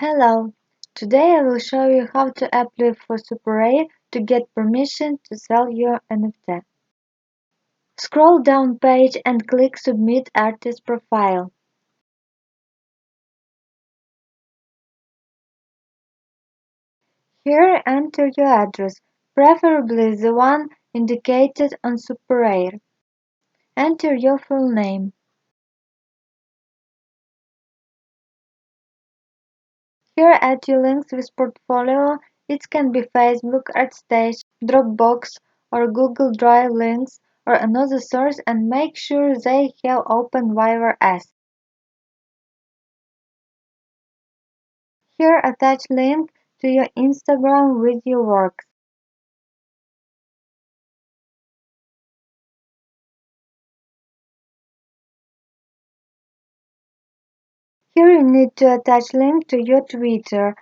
Hello, today I will show you how to apply for SuperRare to get permission to sell your NFT. Scroll down page and click Submit Artist Profile. Here enter your address, preferably the one indicated on SuperRare. Enter your full name. Here add your links with portfolio. It can be Facebook, ArtStation, Dropbox, or Google Drive links or another source and make sure they have open WireS. Here attach link to your Instagram with your works. Here you need to attach link to your Twitter.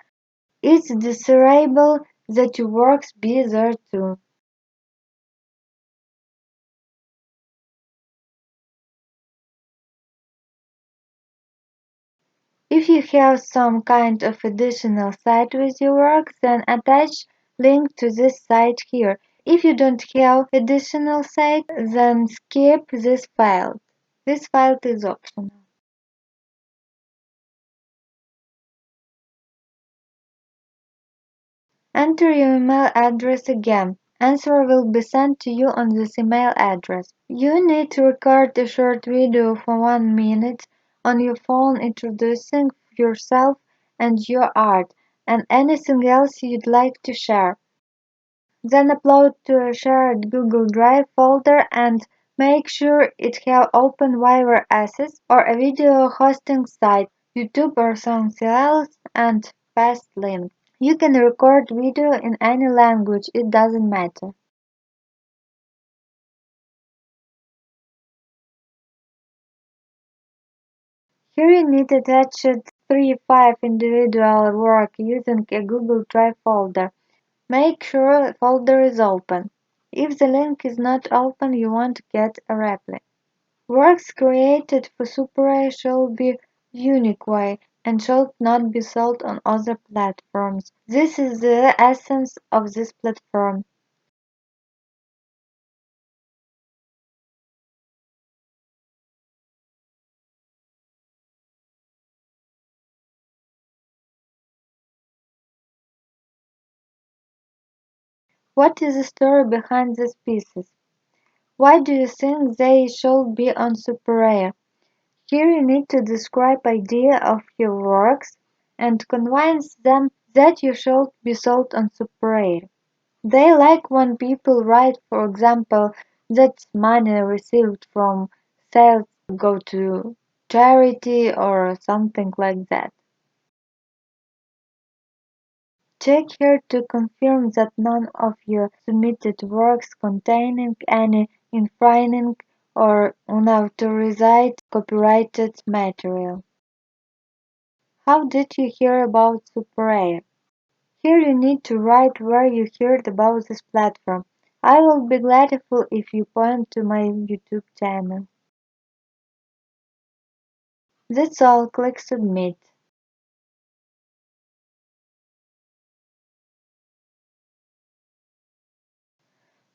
It's desirable that your works be there too. If you have some kind of additional site with your work, then attach link to this site here. If you don't have additional site, then skip this file. This file is optional. Enter your email address again. Answer will be sent to you on this email address. You need to record a short video for 1 minute on your phone introducing yourself and your art and anything else you'd like to share. Then upload to a shared Google Drive folder and make sure it have open wire access or a video hosting site, YouTube or something else, and paste link. You can record video in any language, it doesn't matter. Here you need to attach 3-5 individual work using a Google Drive folder. Make sure folder is open. If the link is not open, you won't get a reply. Works created for SuperRare shall be unique way and shall not be sold on other platforms. This is the essence of this platform. What is the story behind these pieces? Why do you think they should be on SuperRare? Here you need to describe idea of your works and convince them that you should be sold on SuperRare. They like when people write, for example, that money received from sales go to charity or something like that. Check here to confirm that none of your submitted works containing any infringing or unauthorized copyrighted material. How did you hear about SuperRare? Here you need to write where you heard about this platform. I will be grateful if you point to my YouTube channel. That's all, click Submit.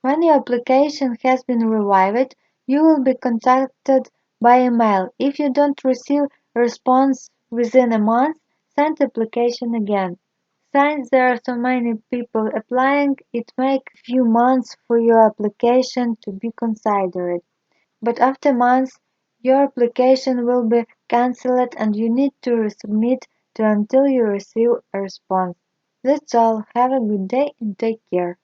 When your application has been revived, you will be contacted by email. If you don't receive a response within a month, send application again. Since there are so many people applying, it makes a few months for your application to be considered. But after months, your application will be cancelled and you need to resubmit until you receive a response. That's all. Have a good day and take care.